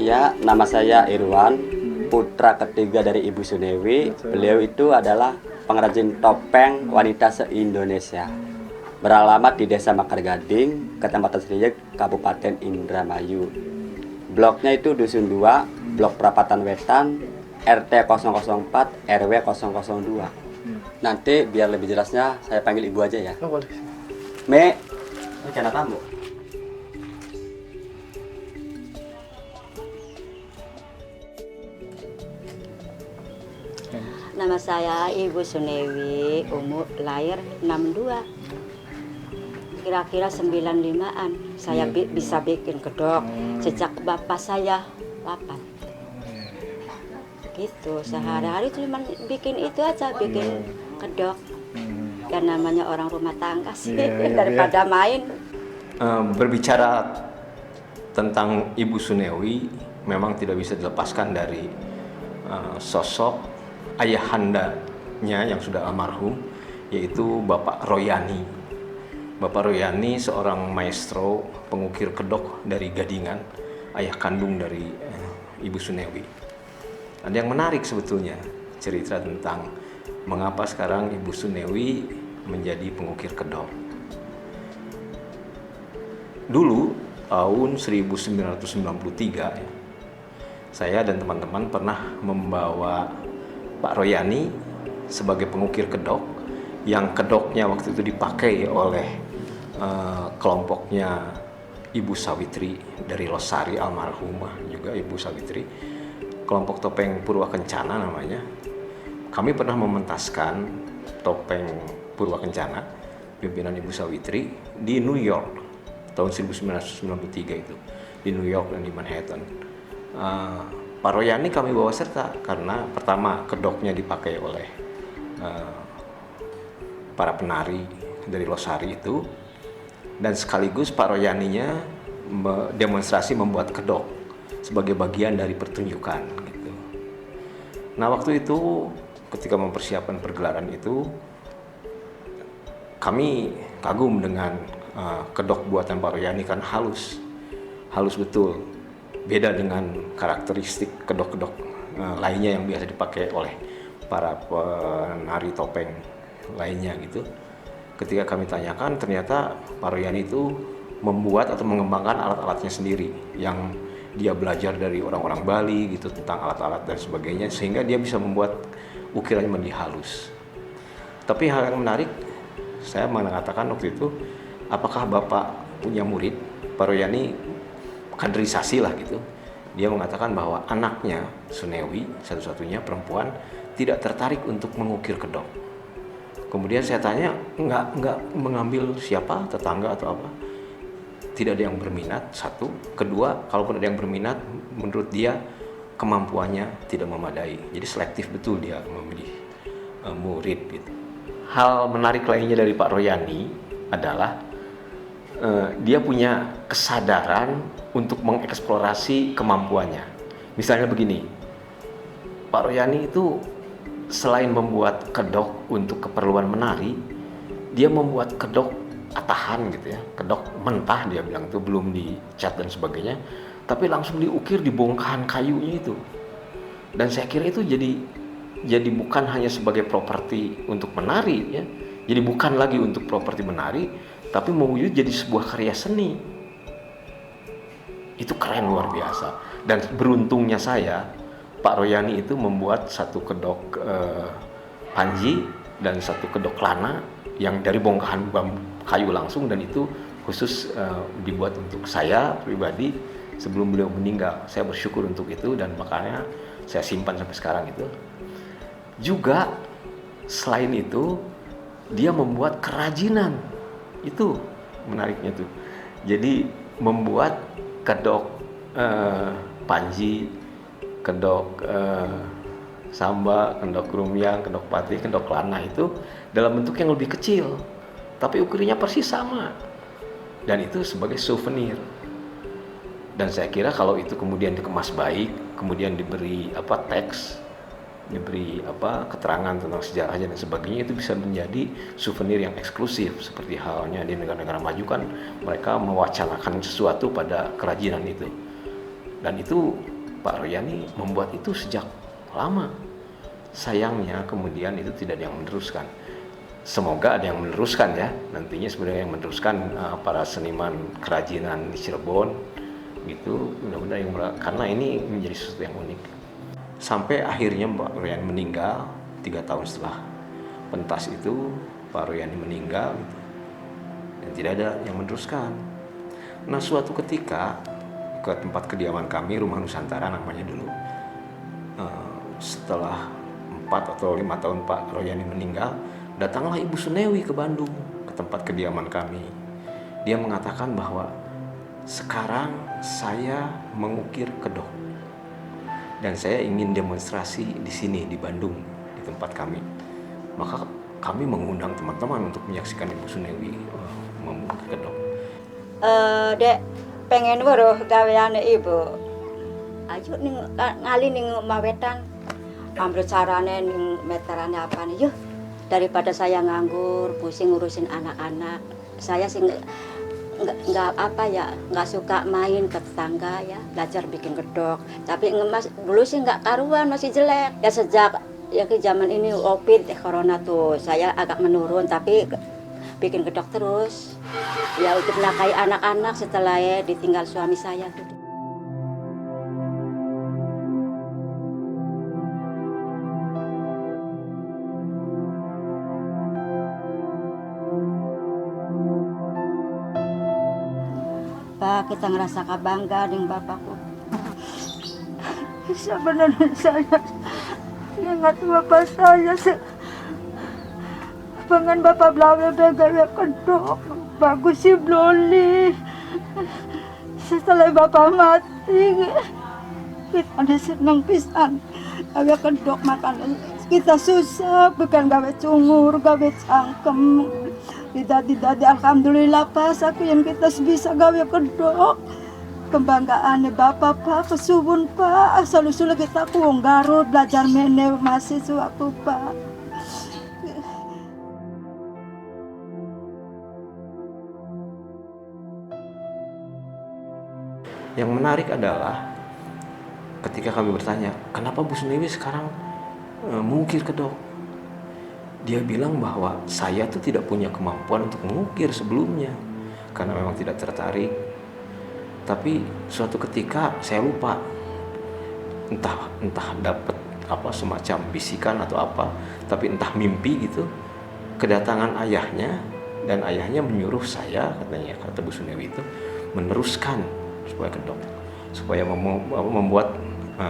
Ya, nama saya Irwan, putra ketiga dari Ibu Sunewi. Beliau itu adalah pengrajin topeng wanita se-Indonesia. Beralamat di Desa Makar Gading, Kecamatan Sriyek, Kabupaten Indramayu. Bloknya itu Dusun 2, Blok Perapatan Wetan, RT 004, RW 002. Nanti biar lebih jelasnya saya panggil ibu aja ya. Oh, boleh. Me, ini karena tamu. Nama saya Ibu Sunewi, umur lahir 62. Kira-kira 95-an saya bisa bikin kedok sejak bapak saya wafat. Gitu, sehari-hari cuma bikin itu aja, bikin kedok. Dan namanya orang rumah tangga sih, daripada main. Berbicara tentang Ibu Sunewi memang tidak bisa dilepaskan dari sosok ayahandanya yang sudah almarhum, yaitu Bapak Royani. Bapak Royani seorang maestro pengukir kedok dari Gadingan, ayah kandung dari Ibu Sunewi. Ada yang menarik sebetulnya cerita tentang mengapa sekarang Ibu Sunewi menjadi pengukir kedok. Dulu tahun 1993 saya dan teman-teman pernah membawa Pak Royani sebagai pengukir kedok, yang kedoknya waktu itu dipakai oleh kelompoknya Ibu Sawitri dari Losari, almarhumah juga Ibu Sawitri, kelompok topeng Purwakencana namanya. Kami pernah mementaskan topeng Purwakencana pimpinan Ibu Sawitri di New York tahun 1993 itu, di New York dan di Manhattan. Pak Royani kami bawa serta karena pertama kedoknya dipakai oleh para penari dari Losari itu, dan sekaligus Pak Royaninya demonstrasi membuat kedok sebagai bagian dari pertunjukan gitu. Nah, waktu itu ketika mempersiapkan pergelaran itu kami kagum dengan kedok buatan Pak Royani, kan halus betul, beda dengan karakteristik kedok-kedok lainnya yang biasa dipakai oleh para penari topeng lainnya gitu. Ketika kami tanyakan, ternyata Pak Royani itu membuat atau mengembangkan alat-alatnya sendiri yang dia belajar dari orang-orang Bali gitu tentang alat-alat dan sebagainya, sehingga dia bisa membuat ukirannya menjadi halus. Tapi hal yang menarik, saya mengatakan waktu itu, apakah Bapak punya murid? Pak Royani kaderisasi lah gitu. Dia mengatakan bahwa anaknya Sunewi, satu-satunya perempuan, tidak tertarik untuk mengukir kedok. Kemudian saya tanya, enggak mengambil siapa, tetangga atau apa? Tidak ada yang berminat, satu. Kedua, kalaupun ada yang berminat, menurut dia kemampuannya tidak memadai. Jadi selektif betul dia memilih murid gitu. Hal menarik lainnya dari Pak Royani adalah dia punya kesadaran untuk mengeksplorasi kemampuannya. Misalnya begini, Pak Royani itu selain membuat kedok untuk keperluan menari, dia membuat kedok atahan gitu ya, kedok mentah dia bilang itu, belum dicat dan sebagainya, tapi langsung diukir di bongkahan kayunya itu. Dan saya kira itu jadi bukan hanya sebagai properti untuk menari ya, jadi bukan lagi untuk properti menari, tapi mewujud jadi sebuah karya seni. Itu keren luar biasa. Dan beruntungnya saya, Pak Royani itu membuat satu kedok panji dan satu kedok lana yang dari bongkahan kayu langsung, dan itu khusus dibuat untuk saya pribadi sebelum beliau meninggal. Saya bersyukur untuk itu dan makanya saya simpan sampai sekarang itu. Juga selain itu dia membuat kerajinan. Itu menariknya tuh. Jadi membuat kedok panji, kedok samba, kedok rumyang, kedok pati, kedok lana itu dalam bentuk yang lebih kecil, tapi ukurannya persis sama. Dan itu sebagai souvenir. Dan saya kira kalau itu kemudian dikemas baik, kemudian diberi teks, diberi keterangan tentang sejarahnya dan sebagainya, itu bisa menjadi souvenir yang eksklusif. Seperti halnya di negara-negara maju kan mereka mewacanakan sesuatu pada kerajinan itu, dan itu Pak Royani membuat itu sejak lama. Sayangnya kemudian itu tidak ada yang meneruskan. Semoga ada yang meneruskan ya. Nantinya sebenarnya yang meneruskan para seniman kerajinan di Cirebon gitu. Mudah-mudahan karena ini menjadi sesuatu yang unik. Sampai akhirnya Pak Royani meninggal 3 tahun setelah pentas itu, Pak Royani meninggal gitu. Dan tidak ada yang meneruskan. Nah, suatu ketika ke tempat kediaman kami, Rumah Nusantara namanya dulu, setelah 4 atau 5 tahun Pak Royani meninggal, datanglah Ibu Sunewi ke Bandung, ke tempat kediaman kami. Dia mengatakan bahwa sekarang saya mengukir kedok dan saya ingin demonstrasi di sini di Bandung, di tempat kami. Maka kami mengundang teman-teman untuk menyaksikan Ibu Sunewi mengukir kedok. Dek, pengen weruh gaweane ibu. Ayo ning ngali ning mawetan. Ambil carane ning meterane apa nih? Yuk, daripada saya nganggur, pusing ngurusin anak-anak. Saya sih nggak suka main ke tetangga ya, belajar bikin kedok. Tapi dulu sih nggak karuan, masih jelek. Ya sejak ke zaman ini COVID corona tuh, saya agak menurun tapi bikin kedok terus. Ya untuk menafkahi anak-anak setelah ditinggal suami saya tuh. Pak, kita ngerasa bangga dengan bapakku. Sebenarnya saya ingat bapak saya pengen bapak belawe gawe kedok bagus sih bloli. Setelah bapak mati kita ada senang pisan gawe kedok makan. Kita susah bukan gawe cungur, gawe cangkem. Tidak alhamdulillah pas aku yang kita bisa gawe kedok. Kebanggaan bapak pak kesubun pak asal usul kita kuung Garut belajar mene mahasiswa aku pak. Yang menarik adalah ketika kami bertanya, kenapa Bu Sunewi sekarang mengukir kedok? Dia bilang bahwa saya tuh tidak punya kemampuan untuk mengukir sebelumnya karena memang tidak tertarik. Tapi suatu ketika saya lupa, entah dapat apa semacam bisikan atau apa, tapi entah mimpi gitu, kedatangan ayahnya dan ayahnya menyuruh saya, katanya kata Bu Sunewi itu meneruskan supaya membuat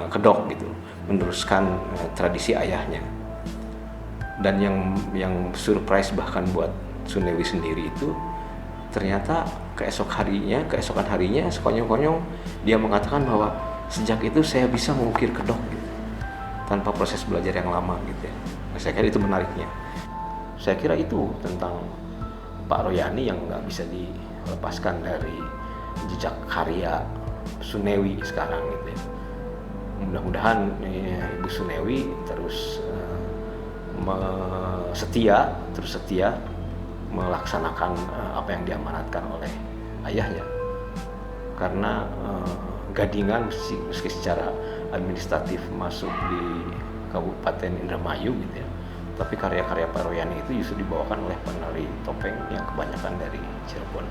kedok gitu, meneruskan tradisi ayahnya. Dan yang surprise bahkan buat Sunewi sendiri itu ternyata keesokan harinya sekonyong-konyong dia mengatakan bahwa sejak itu saya bisa mengukir kedok gitu, tanpa proses belajar yang lama gitu ya. Nah, saya kira itu menariknya. Saya kira itu tentang Pak Royani yang nggak bisa dilepaskan dari jejak karya Sunewi sekarang gitu ya. Mudah-mudahan Ibu Sunewi terus setia melaksanakan apa yang diamanatkan oleh ayahnya. Karena Gadingan meski secara administratif masuk di Kabupaten Indramayu gitu ya, tapi karya-karya Pak Royani itu justru dibawakan oleh penari topeng yang kebanyakan dari Cirebon.